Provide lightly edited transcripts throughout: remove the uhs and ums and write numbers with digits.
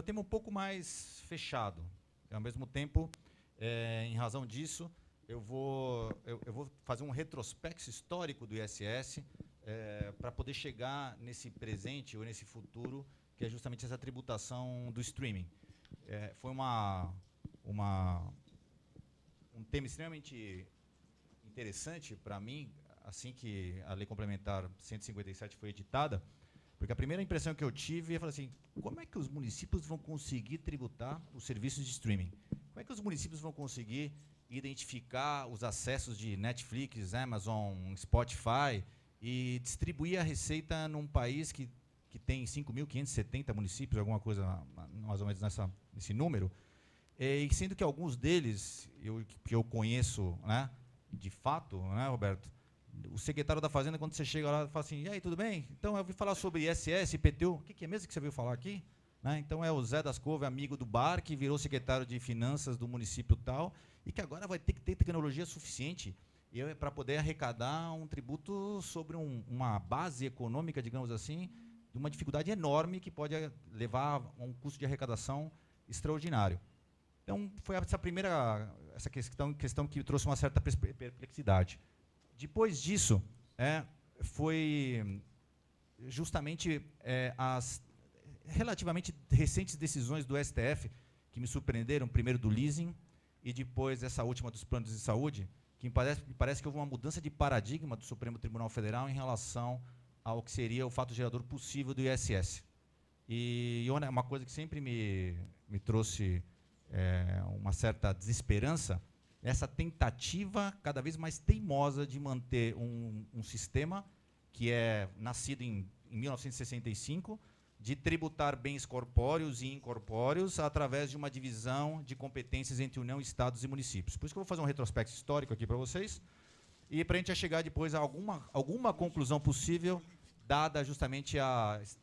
tema um pouco mais fechado. Ao mesmo tempo, em razão disso, eu vou fazer um retrospecto histórico do ISS para poder chegar nesse presente ou nesse futuro, que é justamente essa tributação do streaming. Foi um tema extremamente interessante para mim, assim que a Lei Complementar 157 foi editada, porque a primeira impressão que eu tive é falar assim, como é que os municípios vão conseguir tributar os serviços de streaming? Como é que os municípios vão conseguir identificar os acessos de Netflix, Amazon, Spotify e distribuir a receita num país que tem 5.570 municípios, alguma coisa mais ou menos nesse número, e sendo que alguns deles, que eu conheço, né, de fato, né, Roberto, o secretário da Fazenda, quando você chega lá, fala assim, e aí, tudo bem? Então, eu ouvi falar sobre ISS, IPTU, o que é mesmo que você veio falar aqui? Né? Então, é o Zé das Couve, amigo do bar, que virou secretário de Finanças do município tal, e que agora vai ter que ter tecnologia suficiente para poder arrecadar um tributo sobre uma base econômica, digamos assim, de uma dificuldade enorme que pode levar a um custo de arrecadação extraordinário. Então, foi essa questão que trouxe uma certa perplexidade. Depois disso, foi justamente as relativamente recentes decisões do STF que me surpreenderam, primeiro do leasing e depois essa última dos planos de saúde, que me parece que houve uma mudança de paradigma do Supremo Tribunal Federal em relação ao que seria o fato gerador possível do ISS. E uma coisa que sempre me trouxe uma certa desesperança, essa tentativa cada vez mais teimosa de manter um sistema que é nascido em 1965, de tributar bens corpóreos e incorpóreos através de uma divisão de competências entre União, Estados e municípios. Por isso que eu vou fazer um retrospecto histórico aqui para vocês, e para a gente chegar depois a alguma conclusão possível, dada justamente as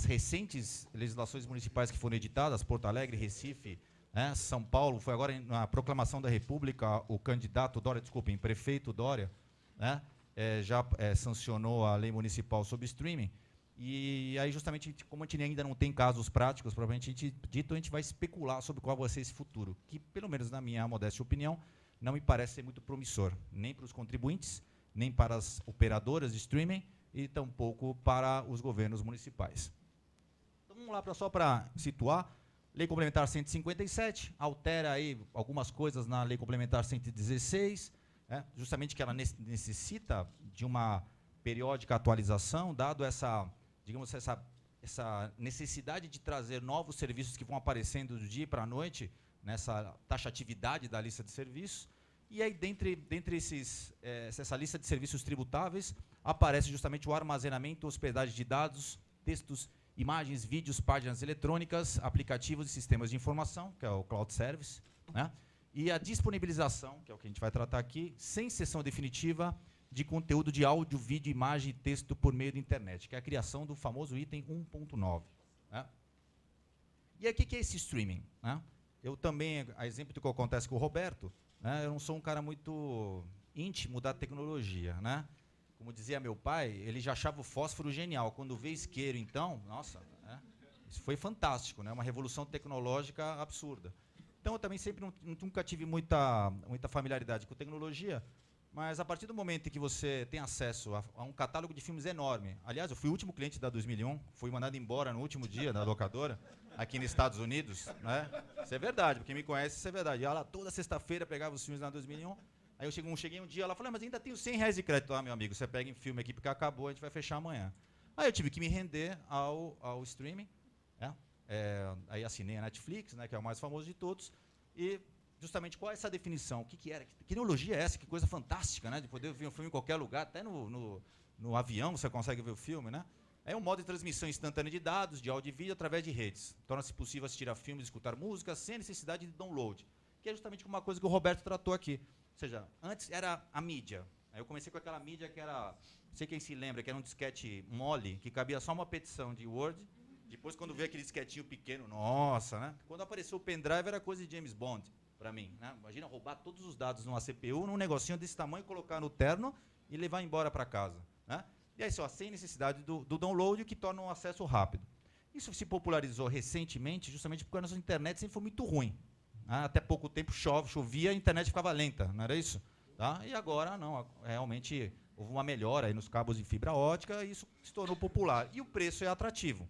recentes legislações municipais que foram editadas, Porto Alegre, Recife, São Paulo. Foi agora na proclamação da República, o candidato Dória, prefeito Dória, já sancionou a lei municipal sobre streaming. E aí, justamente, como a gente ainda não tem casos práticos, provavelmente dito, a gente vai especular sobre qual vai ser esse futuro, que, pelo menos na minha modesta opinião, não me parece ser muito promissor, nem para os contribuintes, nem para as operadoras de streaming, e tampouco para os governos municipais. Então, vamos lá, só para situar. Lei Complementar 157, altera aí algumas coisas na Lei Complementar 116, justamente que ela necessita de uma periódica atualização, dado essa necessidade de trazer novos serviços que vão aparecendo do dia para a noite, nessa taxatividade da lista de serviços. E aí, dentre essa lista de serviços tributáveis, aparece justamente o armazenamento, hospedagem de dados, textos, imagens, vídeos, páginas eletrônicas, aplicativos e sistemas de informação, que é o Cloud Service, e a disponibilização, que é o que a gente vai tratar aqui, sem sessão definitiva, de conteúdo de áudio, vídeo, imagem e texto por meio da internet, que é a criação do famoso item 1.9. E aí, o que é esse streaming? Eu também, a exemplo do que acontece com o Roberto, eu não sou um cara muito íntimo da tecnologia. Como dizia meu pai, ele já achava o fósforo genial. Quando vê isqueiro, então, nossa, isso foi fantástico, uma revolução tecnológica absurda. Então, eu também nunca tive muita familiaridade com tecnologia, mas a partir do momento em que você tem acesso a um catálogo de filmes enorme, aliás, eu fui o último cliente da 2001, fui mandado embora no último dia da locadora, aqui nos Estados Unidos, Isso é verdade, porque me conhece, isso é verdade. Ia lá toda sexta-feira, pegava os filmes na 2001, aí eu cheguei um dia, ela falou, mas ainda tenho R$100 de crédito. Meu amigo, você pega em filme aqui porque acabou, a gente vai fechar amanhã. Aí eu tive que me render ao streaming, aí assinei a Netflix, que é o mais famoso de todos, e justamente qual é essa definição, o que era, que tecnologia é essa, que coisa fantástica, de poder ver um filme em qualquer lugar, até no avião você consegue ver o filme, É um modo de transmissão instantânea de dados, de áudio e vídeo através de redes. Torna-se possível assistir a filmes e escutar música sem necessidade de download, que é justamente uma coisa que o Roberto tratou aqui. Ou seja, antes era a mídia. Aí eu comecei com aquela mídia que era, não sei quem se lembra, que era um disquete mole, que cabia só uma petição de Word. Depois, quando veio aquele disquetinho pequeno, nossa, Quando apareceu o pendrive, era coisa de James Bond, para mim. Imagina roubar todos os dados numa CPU, num negocinho desse tamanho, colocar no terno e levar embora para casa. E aí, sem necessidade do download, que torna um acesso rápido. Isso se popularizou recentemente, justamente porque a nossa internet sempre foi muito ruim. Até pouco tempo chovia, a internet ficava lenta, não era isso? Tá? E agora, não, realmente houve uma melhora aí nos cabos de fibra ótica e isso se tornou popular. E o preço é atrativo.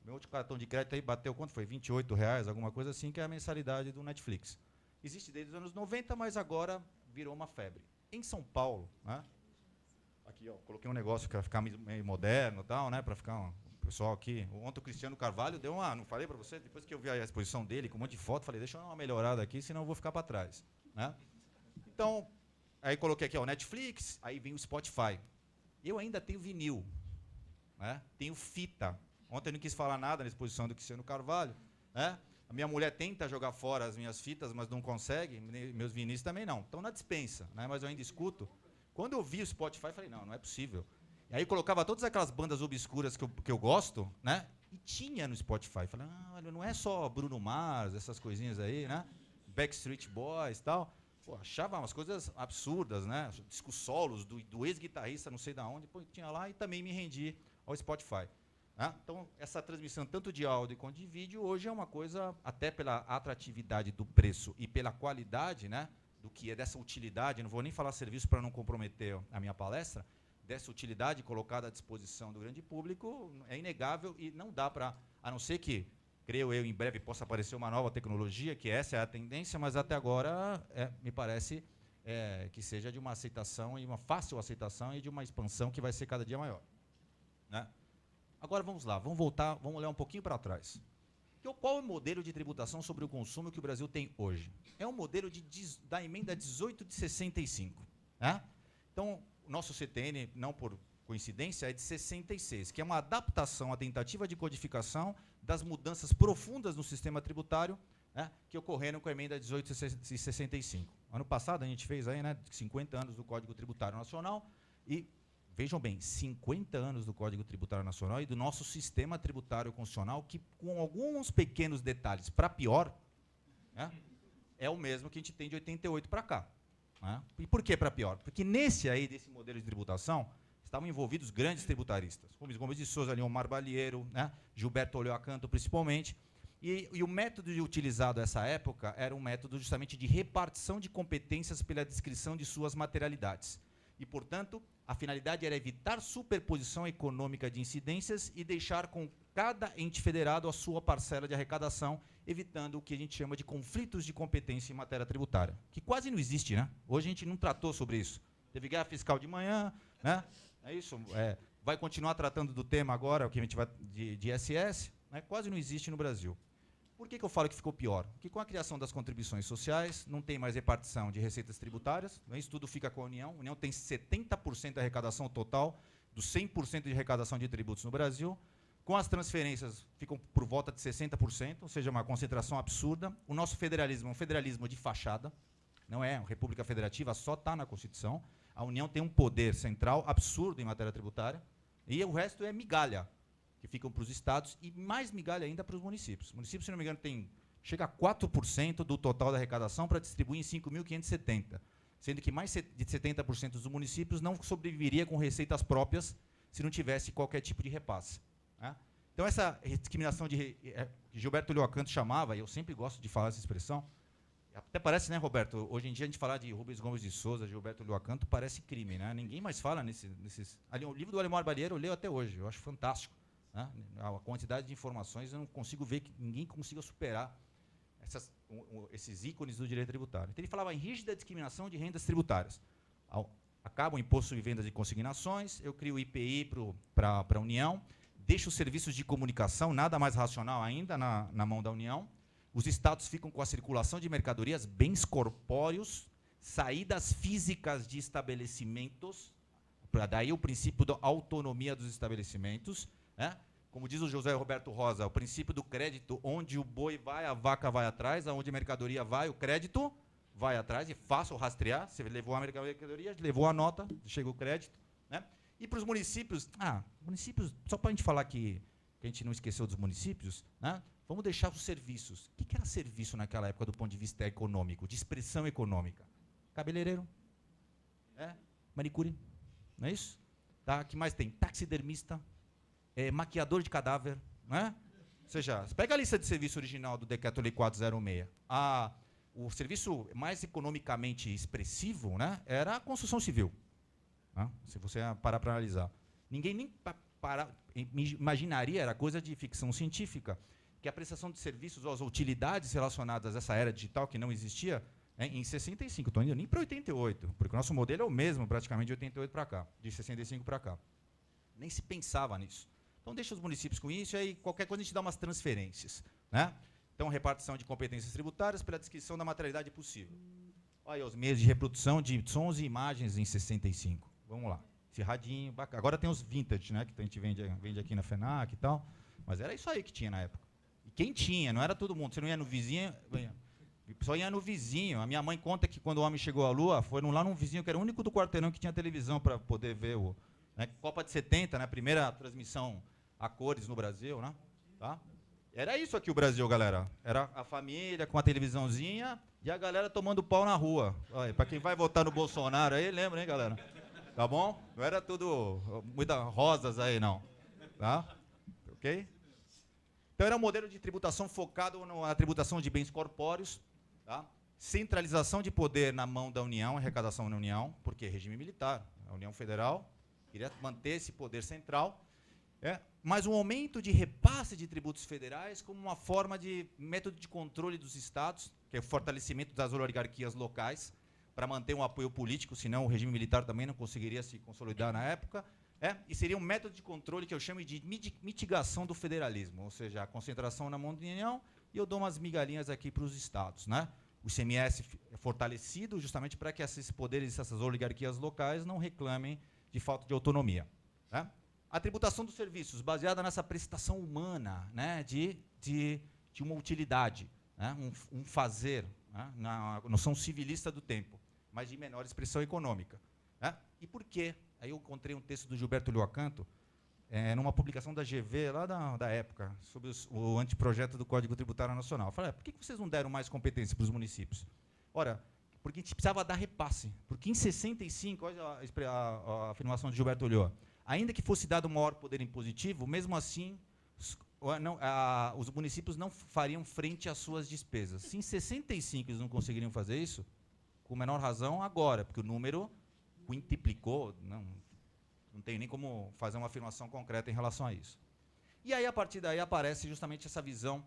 Meu outro cartão de crédito aí bateu, quanto foi? R$ 28, alguma coisa assim, que é a mensalidade do Netflix. Existe desde os anos 90, mas agora virou uma febre. Em São Paulo, né? Aqui, ó, coloquei um negócio para ficar meio moderno e tal, né? Para ficar o pessoal aqui. Ontem o Cristiano Carvalho deu uma, não falei para você? Depois que eu vi a exposição dele com um monte de foto, falei, deixa eu dar uma melhorada aqui, senão eu vou ficar para trás, né? Então, aí coloquei aqui, ó, o Netflix, aí vem o Spotify. Eu ainda tenho vinil, né? Tenho fita. Ontem eu não quis falar nada na exposição do Cristiano Carvalho, né? A minha mulher tenta jogar fora as minhas fitas, mas não consegue. Meus vinis também não. Estão na despensa, né? Mas eu ainda escuto. Quando eu vi o Spotify, eu falei, não é possível. E aí eu colocava todas aquelas bandas obscuras que eu gosto, né? E tinha no Spotify. Falei, olha, não é só Bruno Mars, essas coisinhas aí, né? Backstreet Boys e tal. Pô, achava umas coisas absurdas, né? Discos solos do ex-guitarrista, não sei de onde. Pô, tinha lá e também me rendi ao Spotify. Então, essa transmissão tanto de áudio quanto de vídeo hoje é uma coisa, até pela atratividade do preço e pela qualidade, né, do que é dessa utilidade, não vou nem falar serviço para não comprometer a minha palestra, dessa utilidade colocada à disposição do grande público, é inegável e não dá para, a não ser que, creio eu, em breve possa aparecer uma nova tecnologia, que essa é a tendência, mas até agora me parece que seja de uma aceitação, e uma fácil aceitação e de uma expansão que vai ser cada dia maior, né? Agora vamos lá, vamos voltar, vamos olhar um pouquinho para trás. Qual é o modelo de tributação sobre o consumo que o Brasil tem hoje? É um modelo da emenda 18 de 65. Né? Então, o nosso CTN, não por coincidência, é de 66, que é uma adaptação, a tentativa de codificação das mudanças profundas no sistema tributário, né, que ocorreram com a emenda 18 de 65. Ano passado a gente fez aí, né, 50 anos do Código Tributário Nacional e vejam bem, 50 anos do Código Tributário Nacional e do nosso sistema tributário constitucional, que com alguns pequenos detalhes para pior, né, é o mesmo que a gente tem de 88 para cá. Né? E por que para pior? Porque desse modelo de tributação, estavam envolvidos grandes tributaristas, como Gomes de Souza, Leomar Balieiro, né, Gilberto Olhoacanto, principalmente. E o método utilizado nessa época era um método justamente de repartição de competências pela descrição de suas materialidades. E, portanto, a finalidade era evitar superposição econômica de incidências e deixar com cada ente federado a sua parcela de arrecadação, evitando o que a gente chama de conflitos de competência em matéria tributária, que quase não existe, né? Hoje a gente não tratou sobre isso. Teve guerra fiscal de manhã, né? É isso. Vai continuar tratando do tema agora, o que a gente vai de ISS, né? Quase não existe no Brasil. Por que eu falo que ficou pior? Porque com a criação das contribuições sociais, não tem mais repartição de receitas tributárias, né? Isso tudo fica com a União. A União tem 70% da arrecadação total, dos 100% de arrecadação de tributos no Brasil. Com as transferências, ficam por volta de 60%, ou seja, uma concentração absurda. O nosso federalismo é um federalismo de fachada, não é uma república federativa, só está na Constituição. A União tem um poder central absurdo em matéria tributária, e o resto é migalha, que ficam para os estados, e mais migalha ainda para os municípios. Os municípios, se não me engano, chega a 4% do total da arrecadação para distribuir em 5.570, sendo que mais de 70% dos municípios não sobreviveria com receitas próprias se não tivesse qualquer tipo de repasse. Né? Então, essa discriminação que Gilberto Olhoacanto chamava, e eu sempre gosto de falar essa expressão, até parece, né, Roberto, hoje em dia a gente falar de Rubens Gomes de Souza, Gilberto Olhoacanto, parece crime, né? Ninguém mais fala nesses... Ali, o livro do Alemar Balieiro eu leio até hoje, eu acho fantástico. Né? A quantidade de informações, eu não consigo ver que ninguém consiga superar esses ícones do direito tributário. Então, ele falava em rígida discriminação de rendas tributárias. Acaba o imposto de vendas de consignações, eu crio o IPI para a União, deixo os serviços de comunicação, nada mais racional ainda, na mão da União. Os estados ficam com a circulação de mercadorias, bens corpóreos, saídas físicas de estabelecimentos, para daí o princípio da autonomia dos estabelecimentos, né? Como diz o José Roberto Rosa, o princípio do crédito, onde o boi vai, a vaca vai atrás, aonde a mercadoria vai, o crédito vai atrás, e fácil rastrear, você levou a mercadoria, levou a nota, chega o crédito. Né? E para os municípios, só para a gente falar que a gente não esqueceu dos municípios, né? Vamos deixar os serviços. O que era serviço naquela época do ponto de vista econômico, de expressão econômica? Cabeleireiro, manicure, não é isso? Tá? O que mais tem? Taxidermista, maquiador de cadáver, né? seja, pega a lista de serviço original do Decreto-Lei 406. O serviço mais economicamente expressivo, né, era a construção civil. Né, se você parar para analisar. Ninguém nem imaginaria, era coisa de ficção científica, que a prestação de serviços ou as utilidades relacionadas a essa era digital que não existia, em 65, estou indo nem para 88, porque o nosso modelo é o mesmo praticamente de 88 para cá, de 65 para cá. Nem se pensava nisso. Então deixa os municípios com isso, e aí qualquer coisa a gente dá umas transferências. Né? Então, repartição de competências tributárias pela descrição da materialidade possível. Olha aí os meios de reprodução de sons e imagens em 65. Vamos lá. Esse radinho, bacana. Agora tem os vintage, né, que a gente vende aqui na FENAC e tal, mas era isso aí que tinha na época. E quem tinha, não era todo mundo. Você não ia no vizinho, só ia no vizinho. A minha mãe conta que quando o homem chegou à Lua, foi lá num vizinho que era o único do quarteirão que tinha televisão para poder ver o... Né, Copa de 70, né, primeira transmissão a cores no Brasil. Né, tá? Era isso aqui o Brasil, galera. Era a família com a televisãozinha e a galera tomando pau na rua. Para quem vai votar no Bolsonaro aí, lembra, hein, galera? Tá bom? Não era tudo muitas rosas aí, não. Tá? Ok? Então, era um modelo de tributação focado na tributação de bens corpóreos, tá? Centralização de poder na mão da União, arrecadação na União, porque regime militar, a União Federal queria manter esse poder central, mas um aumento de repasse de tributos federais como uma forma de método de controle dos estados, que é o fortalecimento das oligarquias locais, para manter um apoio político, senão o regime militar também não conseguiria se consolidar na época, e seria um método de controle que eu chamo de mitigação do federalismo, ou seja, a concentração na mão da União, e eu dou umas migalhinhas aqui para os estados. Né? O ICMS é fortalecido justamente para que esses poderes, essas oligarquias locais, não reclamem de falta de autonomia. Né? A tributação dos serviços, baseada nessa prestação humana, né, de uma utilidade, né, um fazer, né, na noção civilista do tempo, mas de menor expressão econômica. Né? E por quê? Aí eu encontrei um texto do Gilberto Liocanto, numa publicação da GV, lá da época, sobre o anteprojeto do Código Tributário Nacional. Eu falei, por que vocês não deram mais competência para os municípios? Ora, porque a gente precisava dar repasse. Porque em 65, olha a afirmação de Gilberto Lió, ainda que fosse dado maior poder impositivo, mesmo assim, os municípios não fariam frente às suas despesas. Se em 65 eles não conseguiriam fazer isso, com menor razão agora, porque o número quintuplicou, não tem nem como fazer uma afirmação concreta em relação a isso. E aí, a partir daí, aparece justamente essa visão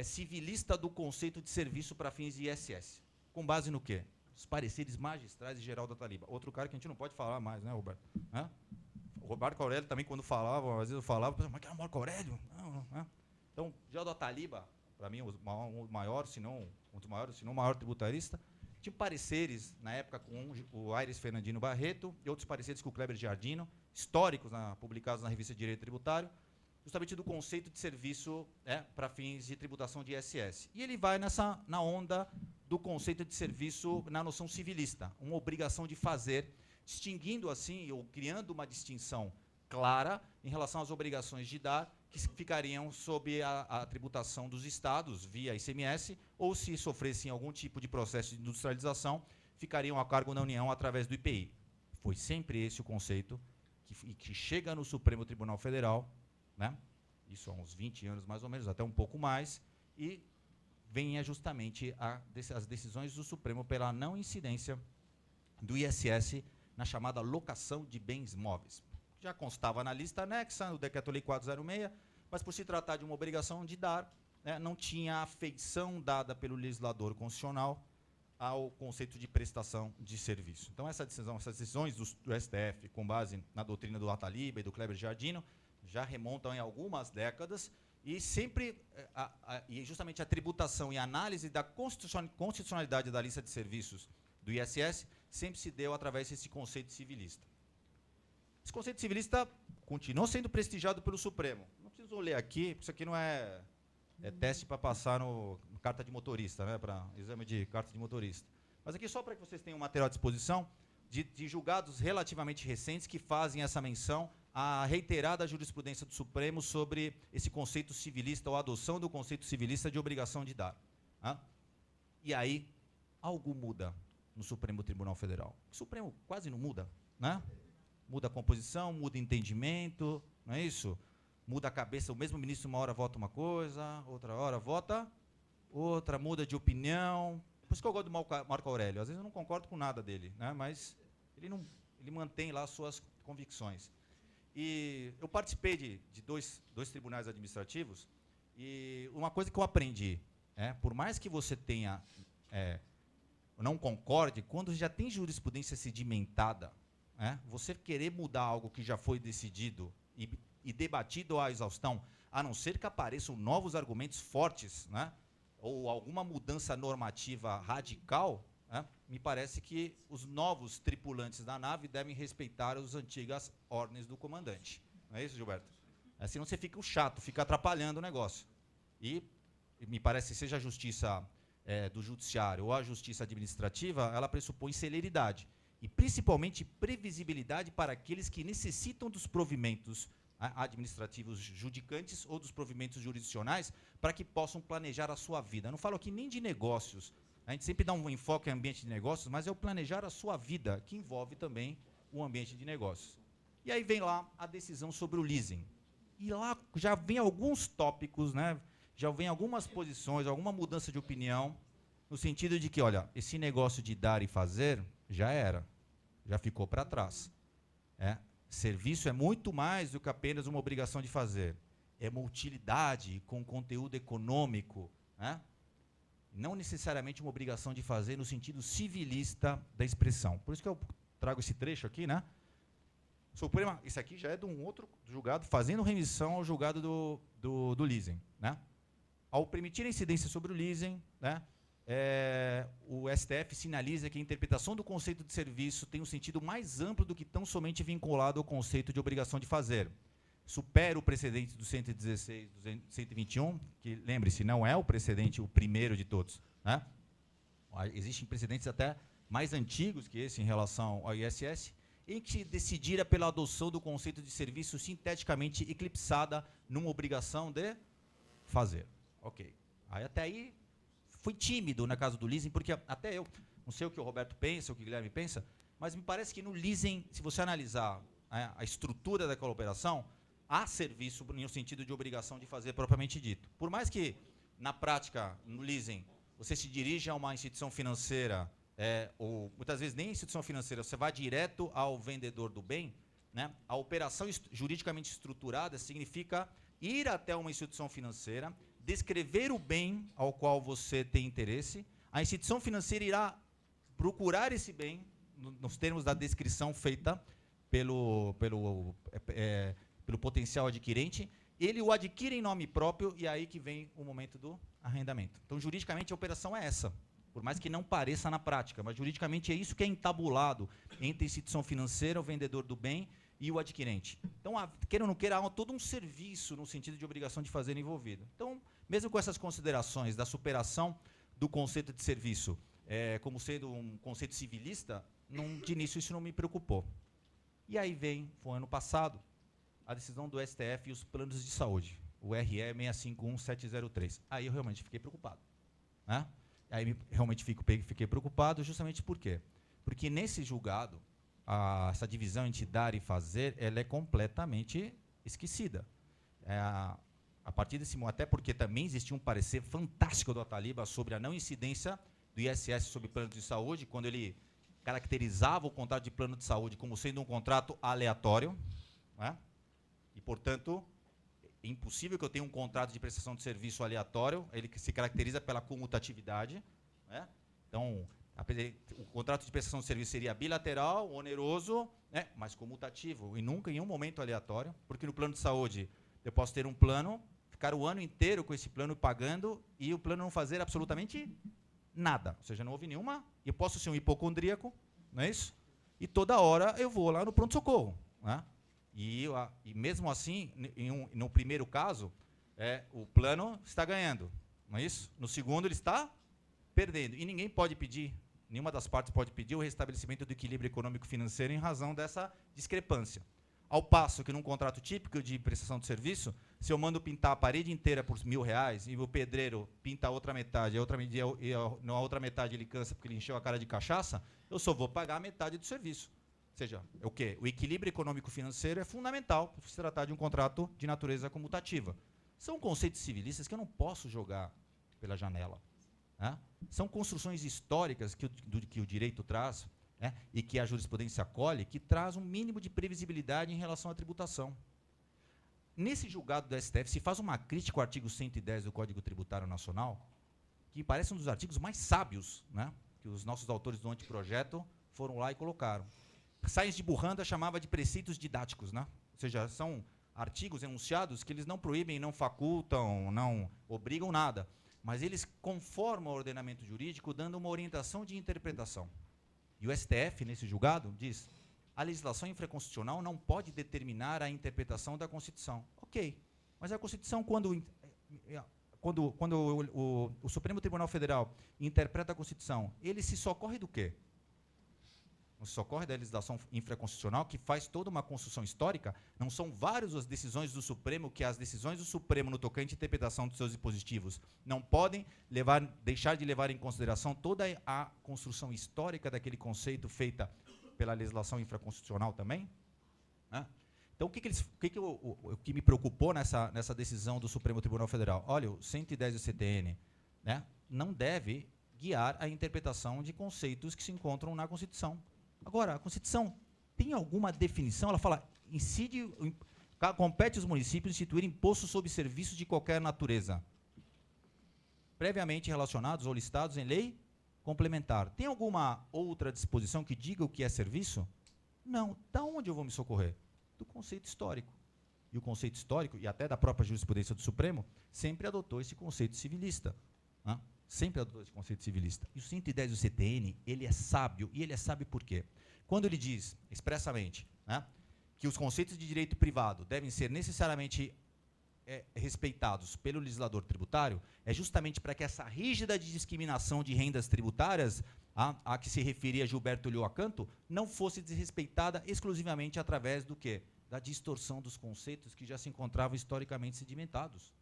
civilista do conceito de serviço para fins de ISS. Com base no quê? Os pareceres magistrais de Geraldo Ataliba. Outro cara que a gente não pode falar mais, né, Roberto? O Marco Aurélio também, quando falava, às vezes eu falava, mas que era o Marco Aurélio? Não. Então, Geraldo Ataliba, para mim, o maior, se não o maior tributarista, tinha pareceres, na época, com o Aires Fernandino Barreto e outros pareceres com o Kleber Giardino, históricos, publicados na revista Direito Tributário, justamente do conceito de serviço para fins de tributação de ISS. E ele vai na onda do conceito de serviço na noção civilista, uma obrigação de fazer, distinguindo assim, ou criando uma distinção clara em relação às obrigações de dar, que ficariam sob a tributação dos estados, via ICMS, ou se sofressem algum tipo de processo de industrialização, ficariam a cargo da União através do IPI. Foi sempre esse o conceito que chega no Supremo Tribunal Federal, né? Isso há uns 20 anos mais ou menos, até um pouco mais, e vem justamente as decisões do Supremo pela não incidência do ISS na chamada locação de bens móveis. Já constava na lista anexa, no Decreto-Lei 406, mas por se tratar de uma obrigação de dar, não tinha afeição dada pelo legislador constitucional ao conceito de prestação de serviço. Então, essas decisões do STF, com base na doutrina do Ataliba e do Kleber Giardino, já remontam em algumas décadas, e sempre, e justamente a tributação e a análise da constitucionalidade da lista de serviços do ISS sempre se deu através desse conceito civilista. Esse conceito civilista continuou sendo prestigiado pelo Supremo. Não preciso ler aqui, porque isso aqui não é teste para passar no carta de motorista, né, para exame de carta de motorista. Mas aqui só para que vocês tenham um material à disposição de julgados relativamente recentes que fazem essa menção à reiterada jurisprudência do Supremo sobre esse conceito civilista, ou a adoção do conceito civilista de obrigação de dar. E aí, algo muda no Supremo Tribunal Federal. O Supremo quase não muda, né? Muda a composição, muda o entendimento, não é isso? muda a cabeça, o mesmo ministro uma hora vota uma coisa, outra hora vota outra, muda de opinião. Por isso que eu gosto do Marco Aurélio. Às vezes eu não concordo com nada dele, né? Mas ele mantém lá as suas convicções. E eu participei de dois tribunais administrativos, e uma coisa que eu aprendi, por mais que você tenha, não concorde, quando já tem jurisprudência sedimentada, você querer mudar algo que já foi decidido e debatido à exaustão, a não ser que apareçam novos argumentos fortes, ou alguma mudança normativa radical, me parece que os novos tripulantes da nave devem respeitar as antigas ordens do comandante. Não é isso, Gilberto? Senão você fica o chato, fica atrapalhando o negócio. E me parece que seja a justiça do judiciário ou a justiça administrativa, ela pressupõe celeridade. E, principalmente, previsibilidade para aqueles que necessitam dos provimentos administrativos judicantes ou dos provimentos jurisdicionais para que possam planejar a sua vida. Eu não falo aqui nem de negócios. A gente sempre dá um enfoque em ambiente de negócios, mas é o planejar a sua vida, que envolve também o ambiente de negócios. E aí vem lá a decisão sobre o leasing. E lá já vem alguns tópicos, já vem algumas posições, alguma mudança de opinião, no sentido de que, olha, esse negócio de dar e fazer já era, já ficou para trás. Serviço é muito mais do que apenas uma obrigação de fazer. É uma utilidade com conteúdo econômico, não necessariamente uma obrigação de fazer no sentido civilista da expressão. Por isso que eu trago esse trecho aqui, Suprema, isso aqui já é de um outro julgado, fazendo remissão ao julgado do leasing. Ao permitir a incidência sobre o leasing, o STF sinaliza que a interpretação do conceito de serviço tem um sentido mais amplo do que tão somente vinculado ao conceito de obrigação de fazer. Supera o precedente do 116, do 121, que, lembre-se, não é o precedente o primeiro de todos. Existem precedentes até mais antigos que esse em relação ao ISS, em que se decidira pela adoção do conceito de serviço sinteticamente eclipsada numa obrigação de fazer. Ok. Até aí, fui tímido na casa do leasing, porque até eu, não sei o que o Roberto pensa, o que o Guilherme pensa, mas me parece que no leasing, se você analisar a estrutura daquela operação, há serviço no sentido de obrigação de fazer propriamente dito. Por mais que, na prática, no leasing, você se dirija a uma instituição financeira, ou muitas vezes nem instituição financeira, você vai direto ao vendedor do bem, a operação juridicamente estruturada significa ir até uma instituição financeira, descrever o bem ao qual você tem interesse, a instituição financeira irá procurar esse bem, nos termos da descrição feita pelo potencial adquirente, ele o adquire em nome próprio e é aí que vem o momento do arrendamento. Então, juridicamente, a operação é essa, por mais que não pareça na prática, mas juridicamente é isso que é entabulado entre a instituição financeira, o vendedor do bem e o adquirente. Então, queira ou não queira, há todo um serviço no sentido de obrigação de fazer envolvido. Então, mesmo com essas considerações da superação do conceito de serviço como sendo um conceito civilista, de início isso não me preocupou. E aí foi ano passado, a decisão do STF e os planos de saúde, o RE 651703. Aí eu realmente fiquei preocupado. Aí realmente fiquei preocupado justamente por quê? Porque nesse julgado, essa divisão entre dar e fazer, ela é completamente esquecida. A partir desse momento, até porque também existia um parecer fantástico do Ataliba sobre a não incidência do ISS sobre plano de saúde, quando ele caracterizava o contrato de plano de saúde como sendo um contrato aleatório, e, portanto, é impossível que eu tenha um contrato de prestação de serviço aleatório, ele se caracteriza pela comutatividade. Então, o contrato de prestação de serviço seria bilateral, oneroso, mas comutativo, e nunca em um momento aleatório, porque no plano de saúde eu posso ter um plano, ficar o ano inteiro com esse plano pagando e o plano não fazer absolutamente nada. Ou seja, não houve nenhuma. Eu posso ser um hipocondríaco, não é isso? E toda hora eu vou lá no pronto-socorro. E mesmo assim, no primeiro caso, o plano está ganhando, não é isso? No segundo, ele está perdendo. E ninguém pode pedir, nenhuma das partes pode pedir o restabelecimento do equilíbrio econômico-financeiro em razão dessa discrepância. Ao passo que, num contrato típico de prestação de serviço, se eu mando pintar a parede inteira por R$1.000 e o pedreiro pinta a outra metade, na outra metade ele cansa porque ele encheu a cara de cachaça, eu só vou pagar a metade do serviço. seja, o quê? O equilíbrio econômico-financeiro é fundamental para se tratar de um contrato de natureza comutativa. São conceitos civilistas que eu não posso jogar pela janela. Né? São construções históricas que o direito traz, né? E que a jurisprudência acolhe, que traz um mínimo de previsibilidade em relação à tributação. Nesse julgado do STF, se faz uma crítica ao artigo 110 do Código Tributário Nacional, que parece um dos artigos mais sábios, né? Que os nossos autores do anteprojeto foram lá e colocaram. Sainz de Burranda chamava de preceitos didáticos, né? Ou seja, são artigos enunciados que eles não proíbem, não facultam, não obrigam nada, mas eles conformam o ordenamento jurídico dando uma orientação de interpretação. E o STF, nesse julgado, diz: a legislação infraconstitucional não pode determinar a interpretação da Constituição. Ok, mas a Constituição, quando o Supremo Tribunal Federal interpreta a Constituição, ele se socorre do quê? Não se socorre da legislação infraconstitucional, que faz toda uma construção histórica? Não são várias as decisões do Supremo, que as decisões do Supremo no tocante à interpretação dos seus dispositivos não podem deixar de levar em consideração toda a construção histórica daquele conceito feita pela legislação infraconstitucional também? Né? Então, o que me preocupou nessa decisão do Supremo Tribunal Federal? Olha, o 110 do CTN, né, não deve guiar a interpretação de conceitos que se encontram na Constituição. Agora, a Constituição tem alguma definição? Ela fala, compete aos municípios instituir imposto sobre serviços de qualquer natureza, previamente relacionados ou listados em lei complementar. Tem alguma outra disposição que diga o que é serviço? Não. Da onde eu vou me socorrer? Do conceito histórico. E o conceito histórico, e até da própria jurisprudência do Supremo, sempre adotou esse conceito civilista. Né? Sempre adotou esse conceito civilista. E o 110 do CTN, ele é sábio, e ele é sábio por quê? Quando ele diz, expressamente, né, que os conceitos de direito privado devem ser necessariamente respeitados pelo legislador tributário, é justamente para que essa rígida discriminação de rendas tributárias, a que se referia Gilberto Lioacanto, não fosse desrespeitada exclusivamente através do quê? Da distorção dos conceitos que já se encontravam historicamente sedimentados.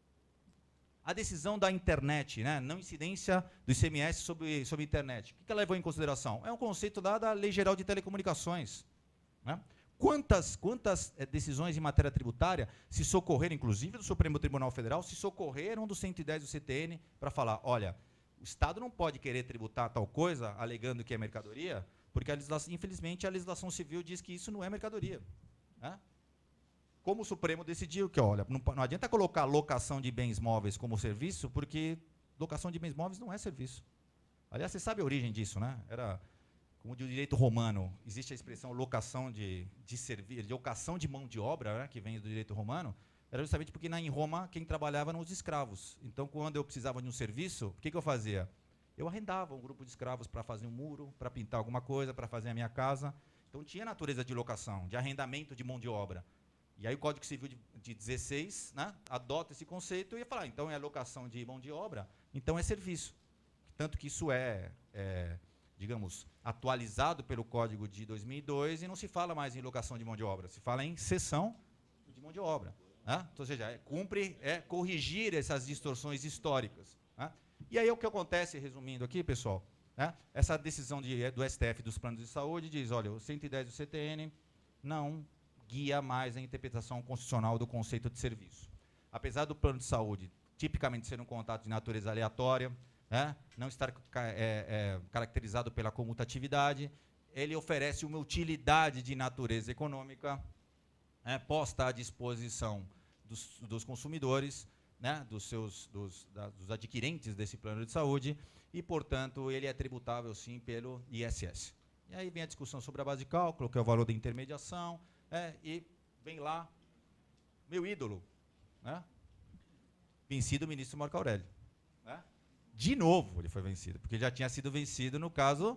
A decisão da internet, né, não incidência do ICMS sobre a internet, o que ela levou em consideração? É um conceito da Lei Geral de Telecomunicações. Né? Quantas decisões em matéria tributária se socorreram, inclusive do Supremo Tribunal Federal, se socorreram do 110 do CTN para falar, olha, o Estado não pode querer tributar tal coisa, alegando que é mercadoria, porque, infelizmente, a legislação civil diz que isso não é mercadoria. Né? Como o Supremo decidiu que, olha, não adianta colocar locação de bens móveis como serviço, porque locação de bens móveis não é serviço. Aliás, você sabe a origem disso, né? Era, como de direito romano, existe a expressão locação locação de mão de obra, né, que vem do direito romano, era justamente porque em Roma quem trabalhava eram os escravos. Então, quando eu precisava de um serviço, o que eu fazia? Eu arrendava um grupo de escravos para fazer um muro, para pintar alguma coisa, para fazer a minha casa. Então, tinha natureza de locação, de arrendamento de mão de obra. E aí o Código Civil de 16, né, adota esse conceito e ia falar, então é locação de mão de obra, então é serviço. Tanto que isso digamos, atualizado pelo Código de 2002 e não se fala mais em locação de mão de obra, se fala em cessão de mão de obra. Né? Então, ou seja, cumpre corrigir essas distorções históricas. Né? E aí o que acontece, resumindo aqui, pessoal, né, essa decisão do STF dos planos de saúde diz, olha, o 110 do CTN não guia mais a interpretação constitucional do conceito de serviço. Apesar do plano de saúde tipicamente ser um contrato de natureza aleatória, né, não estar caracterizado pela comutatividade, ele oferece uma utilidade de natureza econômica posta à disposição dos consumidores, né, dos adquirentes desse plano de saúde, e, portanto, ele é tributável, sim, pelo ISS. E aí vem a discussão sobre a base de cálculo, que é o valor da intermediação, e vem lá, meu ídolo, né? Vencido o ministro Marco Aurélio. Né? De novo ele foi vencido, porque já tinha sido vencido no caso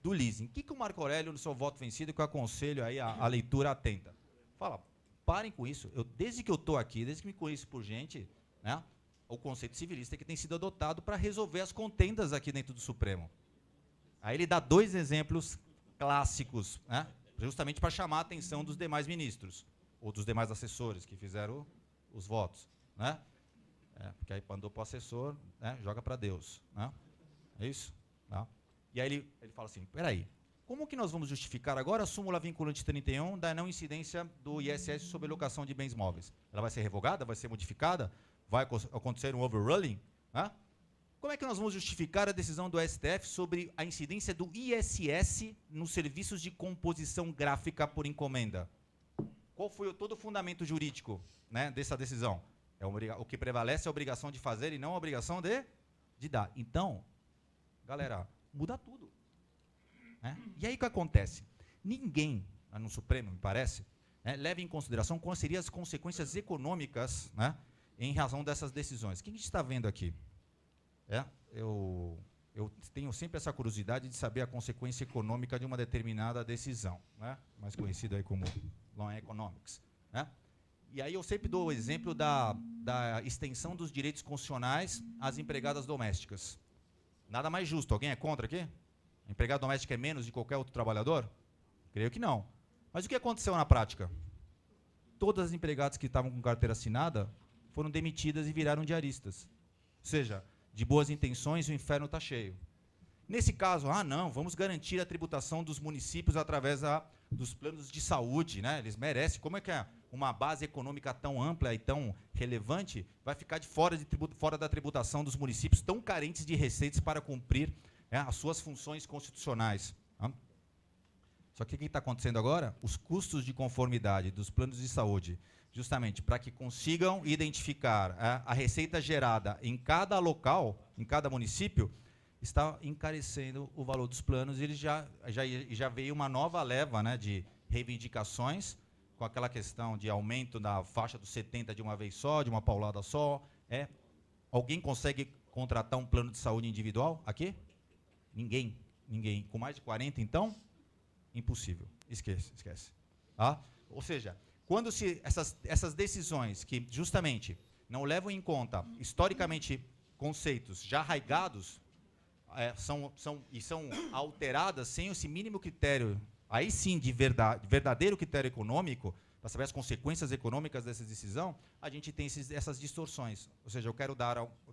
do leasing. O que o Marco Aurélio, no seu voto vencido, que eu aconselho aí a leitura atenta? Fala, parem com isso. Desde que eu estou aqui, desde que me conheço por gente, né, o conceito civilista que tem sido adotado para resolver as contendas aqui dentro do Supremo. Aí ele dá dois exemplos clássicos, né? Justamente para chamar a atenção dos demais ministros, ou dos demais assessores que fizeram os votos. Né? Porque aí mandou para o assessor, né, joga para Deus. Né? É isso? Tá? E aí ele fala assim, peraí, Como que nós vamos justificar agora a súmula vinculante 31 da não incidência do ISS sobre locação de bens móveis? Ela vai ser revogada? Vai ser modificada? Vai acontecer um overruling? Hã? Como é que nós vamos justificar a decisão do STF sobre a incidência do ISS nos serviços de composição gráfica por encomenda? Qual foi todo o fundamento jurídico, né, dessa decisão? O que prevalece é a obrigação de fazer e não a obrigação de dar. Então, galera, muda tudo. Né? E aí o que acontece? Ninguém, no Supremo, me parece, leva em consideração quais seriam as consequências econômicas, né, em razão dessas decisões. O que a gente está vendo aqui? Eu tenho sempre essa curiosidade de saber a consequência econômica de uma determinada decisão, né, mais conhecido aí como Law Economics. Né? E aí eu sempre dou o exemplo da extensão dos direitos constitucionais às empregadas domésticas. Nada mais justo. Alguém é contra aqui? A empregada doméstica é menos de qualquer outro trabalhador? Creio que não. Mas o que aconteceu na prática? Todas as empregadas que estavam com carteira assinada foram demitidas e viraram diaristas. Ou seja, de boas intenções, o inferno está cheio. Nesse caso, não, vamos garantir a tributação dos municípios através dos planos de saúde, né? Eles merecem. Como é que uma base econômica tão ampla e tão relevante vai ficar fora da tributação dos municípios tão carentes de receitas para cumprir as suas funções constitucionais? Só que o que está acontecendo agora? Os custos de conformidade dos planos de saúde, justamente para que consigam identificar a receita gerada em cada local, em cada município, está encarecendo o valor dos planos. E ele já veio uma nova leva, né, de reivindicações, com aquela questão de aumento da faixa dos 70 de uma vez só, de uma paulada só. Alguém consegue contratar um plano de saúde individual aqui? Ninguém. Com mais de 40, então? Impossível. Esquece. Ou seja, quando essas decisões que justamente não levam em conta, historicamente, conceitos já arraigados, são alteradas sem esse mínimo critério, aí sim, de verdadeiro critério econômico, para saber as consequências econômicas dessa decisão, a gente tem essas distorções. Ou seja, eu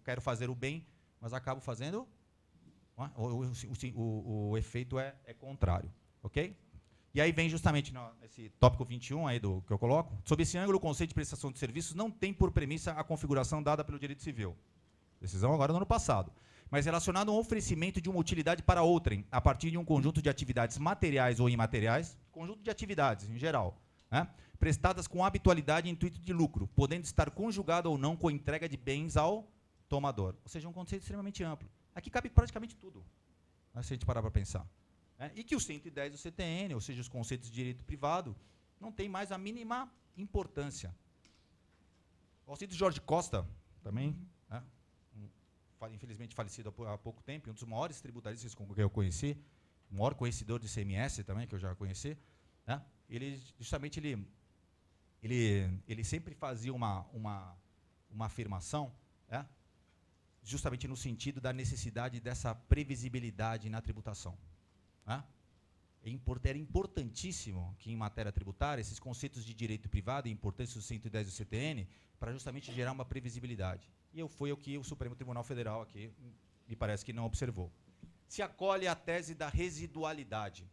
quero fazer o bem, mas acabo fazendo... O efeito é contrário. Ok? E aí vem justamente esse tópico 21 aí que eu coloco. Sob esse ângulo, o conceito de prestação de serviços não tem por premissa a configuração dada pelo direito civil. Decisão agora do ano passado. Mas relacionado ao oferecimento de uma utilidade para outrem, a partir de um conjunto de atividades materiais ou imateriais, conjunto de atividades em geral, né, prestadas com habitualidade e intuito de lucro, podendo estar conjugado ou não com a entrega de bens ao tomador. Ou seja, um conceito extremamente amplo. Aqui cabe praticamente tudo, né, se a gente parar para pensar. E que o 110 do CTN, ou seja, os conceitos de direito privado, não tem mais a mínima importância. O conceito de Jorge Costa, também, né, infelizmente falecido há pouco tempo, um dos maiores tributaristas que eu conheci, o maior conhecedor de ICMS também, que eu já conheci, né, ele sempre fazia uma afirmação, né, justamente no sentido da necessidade dessa previsibilidade na tributação. Né? Era importantíssimo que, em matéria tributária, esses conceitos de direito privado e importância do 110 do CTN, para justamente gerar uma previsibilidade. E foi o que o Supremo Tribunal Federal aqui, me parece que não observou. Se acolhe a tese da residualidade.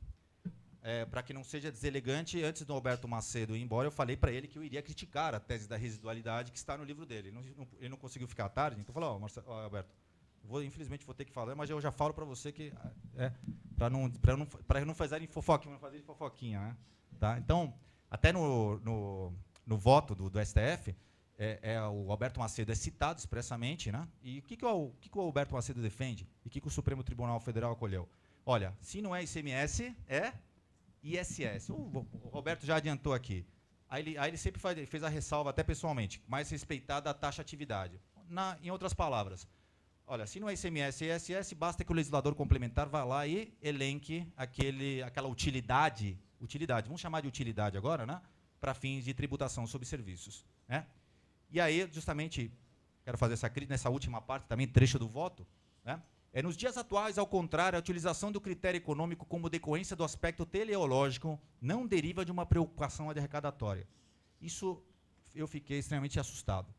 Para que não seja deselegante, antes do Alberto Macedo ir embora, eu falei para ele que eu iria criticar a tese da residualidade que está no livro dele. Ele não conseguiu ficar à tarde, então eu falei, Alberto, infelizmente vou ter que falar, mas eu já falo para você que para não fazerem fofoquinha, né? Tá? Então, até no voto do STF, o Alberto Macedo é citado expressamente, né? E o que o Alberto Macedo defende? E o que o Supremo Tribunal Federal acolheu? Olha, se não é ICMS, é ISS. O Roberto já adiantou aqui. Aí ele sempre fez a ressalva, até pessoalmente, mais respeitada a taxatividade. Em outras palavras, olha, se não é ICMS e ISS, basta que o legislador complementar vá lá e elenque aquela utilidade, vamos chamar de utilidade agora, né, para fins de tributação sobre serviços. Né? E aí, justamente, quero fazer essa crítica nessa última parte, também trecho do voto, né? Nos dias atuais, ao contrário, a utilização do critério econômico como decorrência do aspecto teleológico não deriva de uma preocupação arrecadatória. Isso eu fiquei extremamente assustado.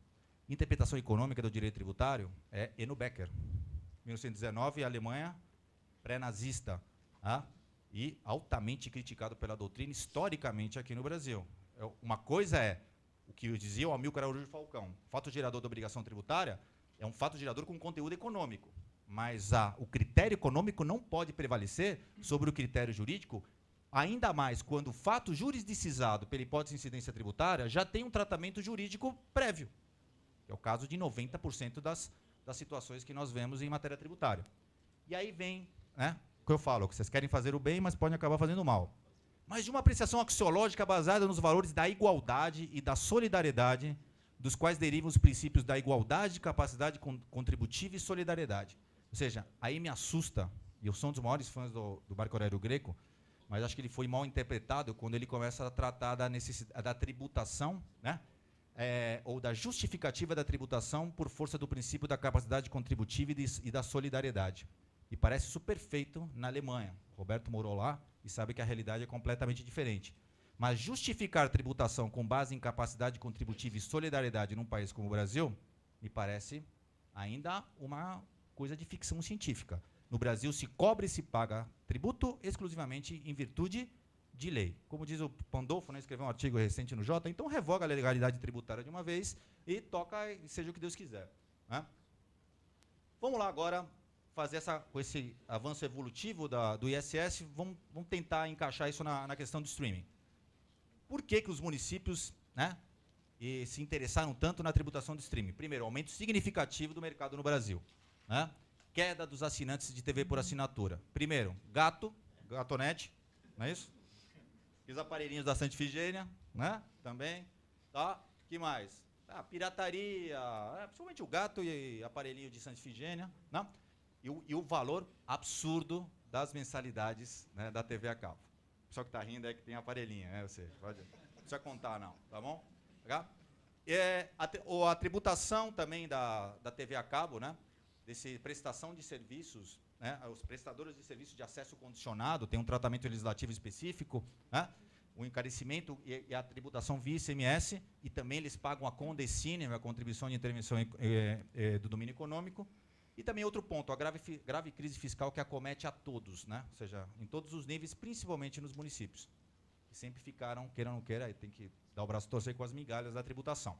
Interpretação econômica do direito tributário é Eno Becker, 1919, Alemanha pré-nazista. e altamente criticado pela doutrina historicamente aqui no Brasil. Uma coisa é o que dizia o Amilcar Araújo Falcão: o fato gerador da obrigação tributária é um fato gerador com conteúdo econômico, mas o critério econômico não pode prevalecer sobre o critério jurídico, ainda mais quando o fato jurisdicizado pela hipótese de incidência tributária já tem um tratamento jurídico prévio, que é o caso de 90% das situações que nós vemos em matéria tributária. E aí vem, né, o que eu falo, que vocês querem fazer o bem, mas podem acabar fazendo o mal. Mas de uma apreciação axiológica baseada nos valores da igualdade e da solidariedade, dos quais derivam os princípios da igualdade, capacidade contributiva e solidariedade. Ou seja, aí me assusta, e eu sou um dos maiores fãs do Marco Aurélio Greco, mas acho que ele foi mal interpretado quando ele começa a tratar da tributação, né, ou da justificativa da tributação por força do princípio da capacidade contributiva e da solidariedade. E parece super feito na Alemanha. O Roberto morou lá e sabe que a realidade é completamente diferente. Mas justificar tributação com base em capacidade contributiva e solidariedade num país como o Brasil, me parece ainda uma coisa de ficção científica. No Brasil se cobra e se paga tributo exclusivamente em virtude de lei. Como diz o Pandolfo, né, escreveu um artigo recente no Jota, então revoga a legalidade tributária de uma vez e toca e seja o que Deus quiser. Né? Vamos lá agora fazer com esse avanço evolutivo do ISS, vamos tentar encaixar isso na questão do streaming. Por que os municípios, né, se interessaram tanto na tributação do streaming? Primeiro, aumento significativo do mercado no Brasil. Né? Queda dos assinantes de TV por assinatura. Primeiro, Gatonete, não é isso? E os aparelhinhos da Santa Ifigênia, né? Também. Tá? Que mais? Pirataria, principalmente o gato e aparelhinho de Santa Ifigênia, né? E o valor absurdo das mensalidades, né, da TV a cabo. O pessoal que está rindo é que tem aparelhinho, né? Você pode, não precisa contar, não, tá bom? Tá? A tributação também da TV a cabo, né? Desse prestação de serviços, né? Os prestadores de serviços de acesso condicionado têm um tratamento legislativo específico, né? O encarecimento e a tributação via ICMS, e também eles pagam a Condecine, a contribuição de intervenção do domínio econômico. E também outro ponto, a grave crise fiscal que acomete a todos, né? Ou seja, em todos os níveis, principalmente nos municípios, que sempre ficaram, queira ou não queira, aí tem que dar o braço a torcer com as migalhas da tributação.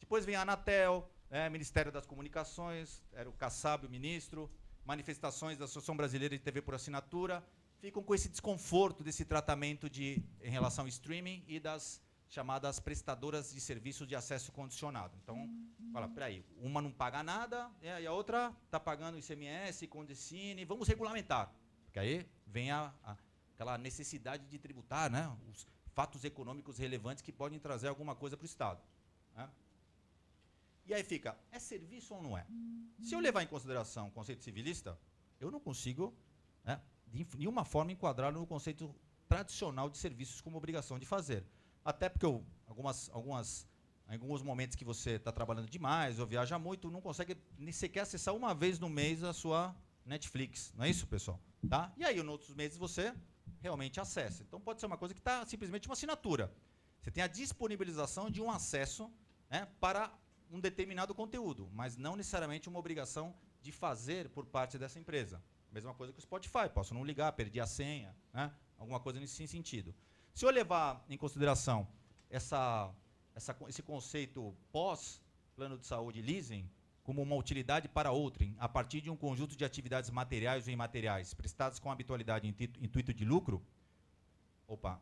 Depois vem a Anatel, Ministério das Comunicações, era o Kassab, o ministro, manifestações da Associação Brasileira de TV por Assinatura, ficam com esse desconforto desse tratamento em relação ao streaming e das chamadas prestadoras de serviços de acesso condicionado. Então, fala, peraí, uma não paga nada e a outra está pagando ICMS, Condecine, vamos regulamentar. Porque aí vem aquela necessidade de tributar, né, os fatos econômicos relevantes que podem trazer alguma coisa para o Estado. Né? E aí fica, é serviço ou não é? Se eu levar em consideração o conceito civilista, eu não consigo, né, de nenhuma forma enquadrá-lo no conceito tradicional de serviços como obrigação de fazer. Até porque em alguns momentos que você está trabalhando demais ou viaja muito, não consegue nem sequer acessar uma vez no mês a sua Netflix. Não é isso, pessoal? Tá? E aí, em outros meses, você realmente acessa. Então, pode ser uma coisa que está simplesmente uma assinatura. Você tem a disponibilização de um acesso, né, para um determinado conteúdo, mas não necessariamente uma obrigação de fazer por parte dessa empresa. Mesma coisa que o Spotify. Posso não ligar, perdi a senha, né? Alguma coisa nesse sentido. Se eu levar em consideração esse conceito pós-plano de saúde leasing como uma utilidade para outrem, a partir de um conjunto de atividades materiais ou imateriais prestadas com habitualidade e intuito de lucro,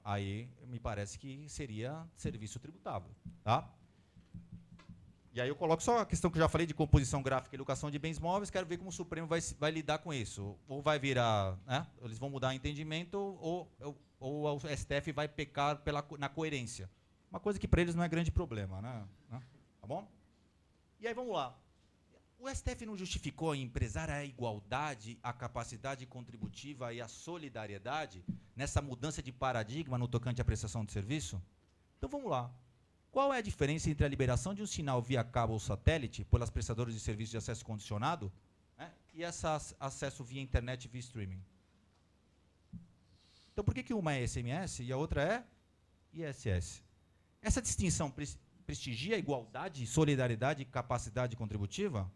aí me parece que seria serviço tributável. Tá? E aí eu coloco só a questão que eu já falei de composição gráfica e locação de bens móveis, quero ver como o Supremo vai lidar com isso. Ou vai virar, né, eles vão mudar o entendimento, ou o STF vai pecar na coerência. Uma coisa que para eles não é grande problema, né? Tá bom? E aí vamos lá. O STF não justificou em empresar a igualdade, a capacidade contributiva e a solidariedade nessa mudança de paradigma no tocante à prestação de serviço? Então vamos lá. Qual é a diferença entre a liberação de um sinal via cabo ou satélite pelas prestadoras de serviços de acesso condicionado, né, e esse acesso via internet via streaming? Então, por que uma é SMS e a outra é ISS? Essa distinção prestigia a igualdade, solidariedade e capacidade contributiva?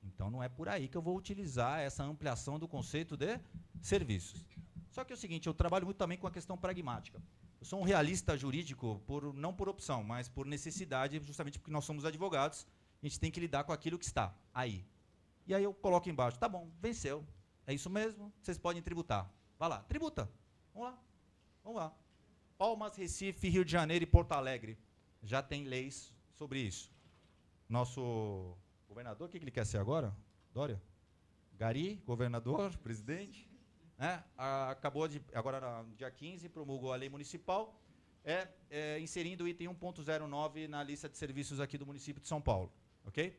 Então, não é por aí que eu vou utilizar essa ampliação do conceito de serviços. Só que é o seguinte, eu trabalho muito também com a questão pragmática. Eu sou um realista jurídico, não por opção, mas por necessidade, justamente porque nós somos advogados, a gente tem que lidar com aquilo que está aí. E aí eu coloco embaixo, tá bom, venceu, é isso mesmo, vocês podem tributar. Vai lá, tributa, vamos lá, vamos lá. Palmas, Recife, Rio de Janeiro e Porto Alegre já tem leis sobre isso. Nosso governador, o que ele quer ser agora? Dória? Gari, governador, presidente, né? Acabou de, agora no dia 15, promulgou a lei municipal, inserindo o item 1.09 na lista de serviços aqui do município de São Paulo, ok?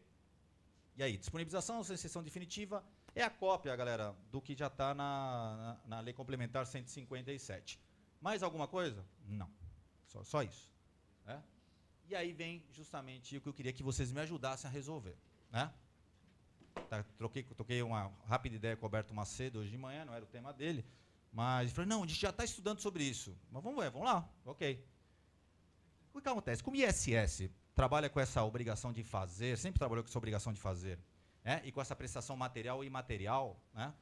E aí, disponibilização, exceção definitiva, é a cópia, galera, do que já está na lei complementar 157. Mais alguma coisa? Não, só isso, né? E aí vem justamente o que eu queria que vocês me ajudassem a resolver, né? Troquei uma rápida ideia com o Alberto Macedo hoje de manhã, não era o tema dele, mas ele falou, não, a gente já está estudando sobre isso. Mas vamos ver, vamos lá, ok. O que acontece? Como o ISS trabalha com essa obrigação de fazer, sempre trabalhou com essa obrigação de fazer, né? E com essa prestação material e imaterial, né?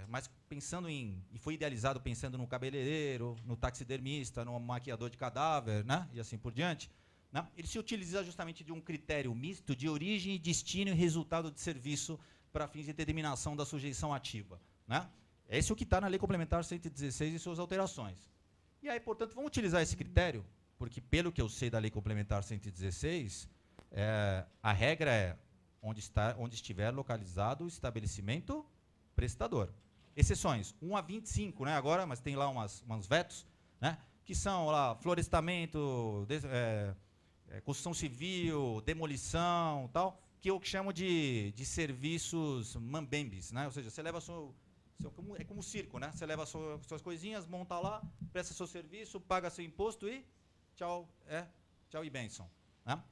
Mas pensando e foi idealizado pensando no cabeleireiro, no taxidermista, no maquiador de cadáver, né? E assim por diante, né? Ele se utiliza justamente de um critério misto de origem, destino e resultado de serviço para fins de determinação da sujeição ativa, né? Esse é o que está na Lei Complementar 116 e suas alterações. E aí, portanto, vamos utilizar esse critério, porque pelo que eu sei da Lei Complementar 116, a regra é onde estiver localizado o estabelecimento prestador. Exceções, 1 a 25, né, agora, mas tem lá uns vetos, né, que são lá florestamento, construção civil, demolição, tal, que eu chamo de serviços mambembes, né, ou seja, você leva é como um circo, né, você leva suas coisinhas, monta lá, presta seu serviço, paga seu imposto e tchau, tchau e bênção, né?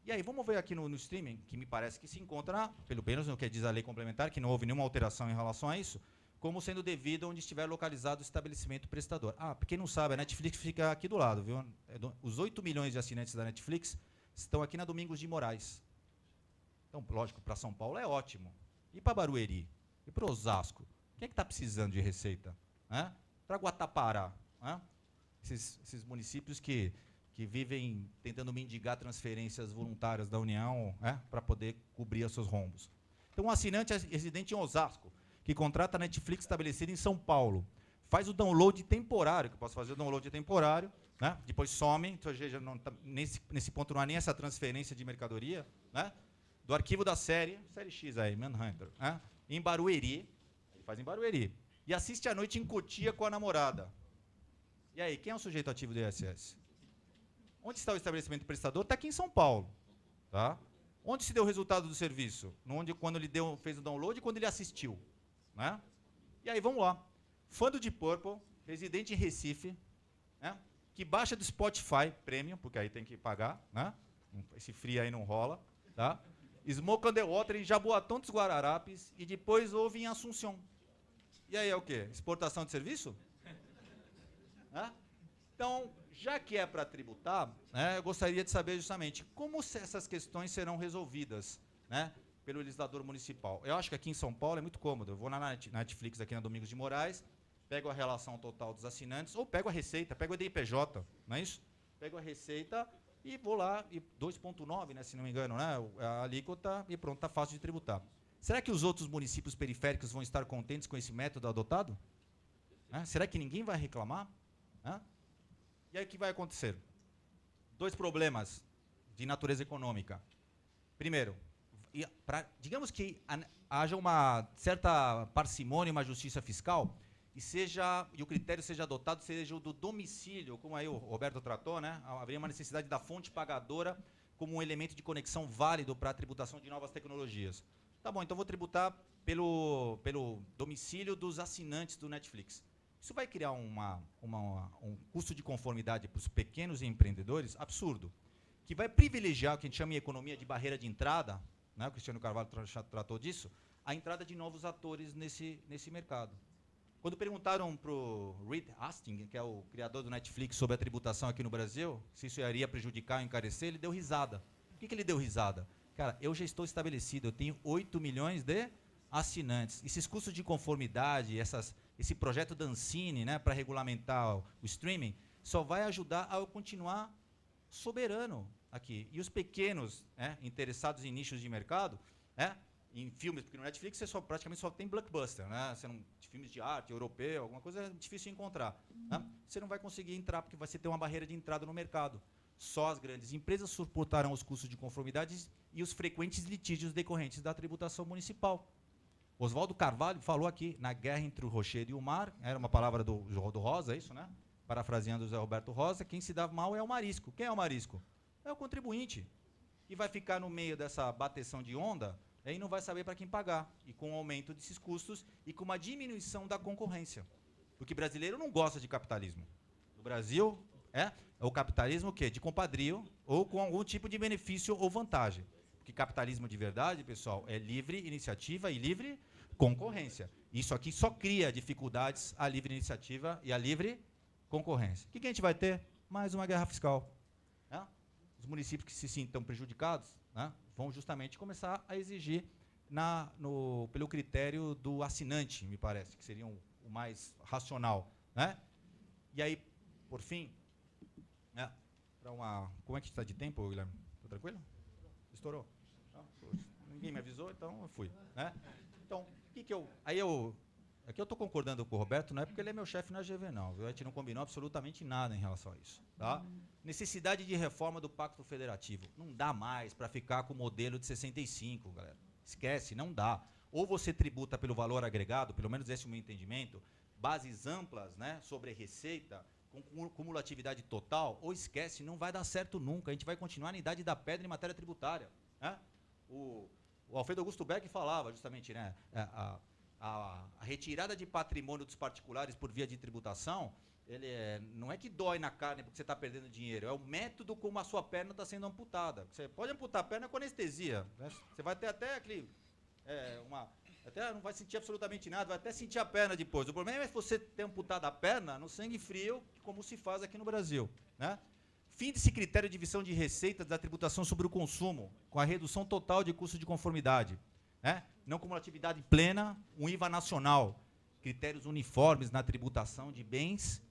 E aí, vamos ver aqui no streaming, que me parece que se encontra, pelo menos no que diz a lei complementar, que não houve nenhuma alteração em relação a isso, como sendo devido onde estiver localizado o estabelecimento prestador. Ah, para quem não sabe, a Netflix fica aqui do lado, viu? Os 8 milhões de assinantes da Netflix estão aqui na Domingos de Moraes. Então, lógico, para São Paulo é ótimo. E para Barueri? E para Osasco? Quem é que está precisando de receita? Para Guatapará? Esses municípios que vivem tentando mendigar transferências voluntárias da União, para poder cobrir os seus rombos. Então, um assinante residente em Osasco, que contrata a Netflix estabelecida em São Paulo, faz o download temporário, que eu posso fazer o download temporário, né? Depois some, então, nesse ponto não há nem essa transferência de mercadoria, né? Do arquivo da série X aí, Manhunter, em Barueri, ele faz em Barueri, e assiste à noite em Cotia com a namorada. E aí, quem é o sujeito ativo do ISS? Onde está o estabelecimento prestador? Está aqui em São Paulo. Tá? Onde se deu o resultado do serviço? Quando ele fez o download e quando ele assistiu. Né? E aí, vamos lá. Fã do Deep Purple, residente em Recife, né? Que baixa do Spotify Premium, porque aí tem que pagar, né? Esse free aí não rola. Tá? Smoke on the Water em Jaboatão dos Guararapes e depois ouve em Assunção. E aí é o quê? Exportação de serviço? Então, já que é para tributar, eu gostaria de saber justamente como essas questões serão resolvidas, né, pelo legislador municipal. Eu acho que aqui em São Paulo é muito cômodo. Eu vou na Netflix aqui na Domingos de Moraes, pego a relação total dos assinantes, ou pego a receita, pego o EDIPJ, não é isso? Pego a receita e vou lá, e 2,9, né, se não me engano, né, a alíquota, e pronto, está fácil de tributar. Será que os outros municípios periféricos vão estar contentes com esse método adotado? Será que ninguém vai reclamar? E aí o que vai acontecer? 2 problemas de natureza econômica. Primeiro, digamos que haja uma certa parcimônia, uma justiça fiscal, e o critério seja adotado, seja o do domicílio, como aí o Roberto tratou, né? Haveria uma necessidade da fonte pagadora como um elemento de conexão válido para a tributação de novas tecnologias. Tá bom, então vou tributar pelo domicílio dos assinantes do Netflix. Isso vai criar um custo de conformidade para os pequenos empreendedores absurdo, que vai privilegiar o que a gente chama em economia de barreira de entrada, né, o Cristiano Carvalho tratou disso, a entrada de novos atores nesse mercado. Quando perguntaram para o Reed Hastings, que é o criador do Netflix, sobre a tributação aqui no Brasil, se isso iria prejudicar ou encarecer, ele deu risada. Por que ele deu risada? Cara, eu já estou estabelecido, eu tenho 8 milhões de assinantes. Esses custos de conformidade, esse projeto da Ancine, né, para regulamentar o streaming, só vai ajudar a eu continuar soberano aqui. E os pequenos, né, interessados em nichos de mercado, né, em filmes, porque no Netflix você praticamente só tem blockbuster, né, filmes de arte, europeu, alguma coisa é difícil de encontrar. Né, você não vai conseguir entrar, porque você tem uma barreira de entrada no mercado. Só as grandes empresas suportarão os custos de conformidade e os frequentes litígios decorrentes da tributação municipal. Oswaldo Carvalho falou aqui, na guerra entre o rochedo e o mar, era uma palavra do Rosa, é isso, né? Parafraseando o Zé Roberto Rosa, quem se dá mal é o marisco. Quem é o marisco? É o contribuinte. E vai ficar no meio dessa bateção de onda, e não vai saber para quem pagar. E com o aumento desses custos e com uma diminuição da concorrência. Porque brasileiro não gosta de capitalismo. O Brasil é o capitalismo o quê? De compadrio ou com algum tipo de benefício ou vantagem. Porque capitalismo de verdade, pessoal, é livre iniciativa e livre concorrência. Isso aqui só cria dificuldades à livre iniciativa e à livre concorrência. O que a gente vai ter? Mais uma guerra fiscal. Né? Os municípios que se sintam prejudicados, né, vão justamente começar a exigir pelo critério do assinante, me parece, que seria o mais racional. Né? E aí, por fim, né, como é que está de tempo, Guilherme? Está tranquilo? Estourou? Ninguém me avisou, então eu fui. Né? Então, aqui eu estou concordando com o Roberto, não é porque ele é meu chefe na GV, não. A gente não combinou absolutamente nada em relação a isso. Tá? Necessidade de reforma do Pacto Federativo. Não dá mais para ficar com o modelo de 65, galera. Esquece, não dá. Ou você tributa pelo valor agregado, pelo menos esse é o meu entendimento, bases amplas, né, sobre a receita, com cumulatividade total, ou esquece, não vai dar certo nunca. A gente vai continuar na idade da pedra em matéria tributária. Né? O Alfredo Augusto Beck falava justamente, né, a retirada de patrimônio dos particulares por via de tributação, não é que dói na carne porque você está perdendo dinheiro, é o método como a sua perna está sendo amputada. Você pode amputar a perna com anestesia, né? Você vai ter até aquele... até não vai sentir absolutamente nada, vai até sentir a perna depois. O problema é se você ter amputado a perna no sangue frio, como se faz aqui no Brasil. Né? Fim desse critério de divisão de receitas da tributação sobre o consumo, com a redução total de custo de conformidade. Né? Não cumulatividade plena, um IVA nacional, critérios uniformes na tributação de bens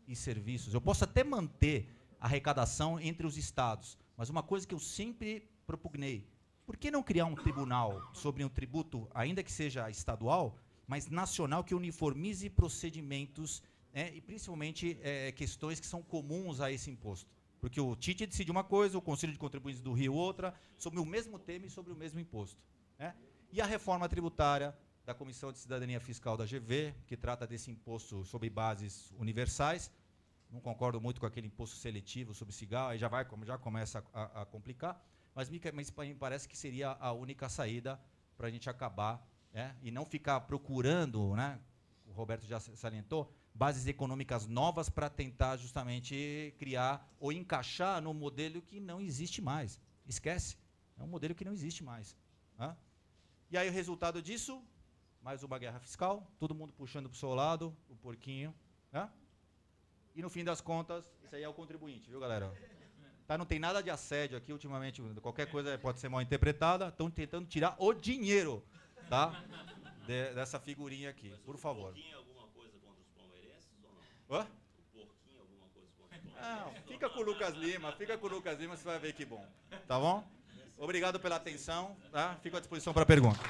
e serviços. Eu posso até manter a arrecadação entre os estados, mas uma coisa que eu sempre propugnei, por que não criar um tribunal sobre um tributo, ainda que seja estadual, mas nacional, que uniformize procedimentos, né, e principalmente questões que são comuns a esse imposto? Porque o Tite decide uma coisa, o Conselho de Contribuintes do Rio outra, sobre o mesmo tema e sobre o mesmo imposto. Né? E a reforma tributária da Comissão de Cidadania Fiscal da GV, que trata desse imposto sobre bases universais. Não concordo muito com aquele imposto seletivo sobre cigarro, aí já começa a complicar, mas me parece que seria a única saída para a gente acabar, né, e não ficar procurando, né, o Roberto já salientou, bases econômicas novas para tentar justamente criar ou encaixar no modelo que não existe mais. Esquece, é um modelo que não existe mais. Né? E aí o resultado disso, mais uma guerra fiscal, todo mundo puxando para o seu lado, o porquinho. Né? E no fim das contas, isso aí é o contribuinte, viu, galera? Tá, não tem nada de assédio aqui ultimamente, qualquer coisa pode ser mal interpretada, estão tentando tirar o dinheiro, tá? Dessa figurinha aqui, por favor. O porquinho alguma coisa contra os palmeirenses ou não? Hã? O porquinho alguma coisa contra os palmeirenses? Não, fica com o Lucas Lima, você vai ver que bom. Tá bom? Obrigado pela atenção, tá? Fico à disposição para perguntas.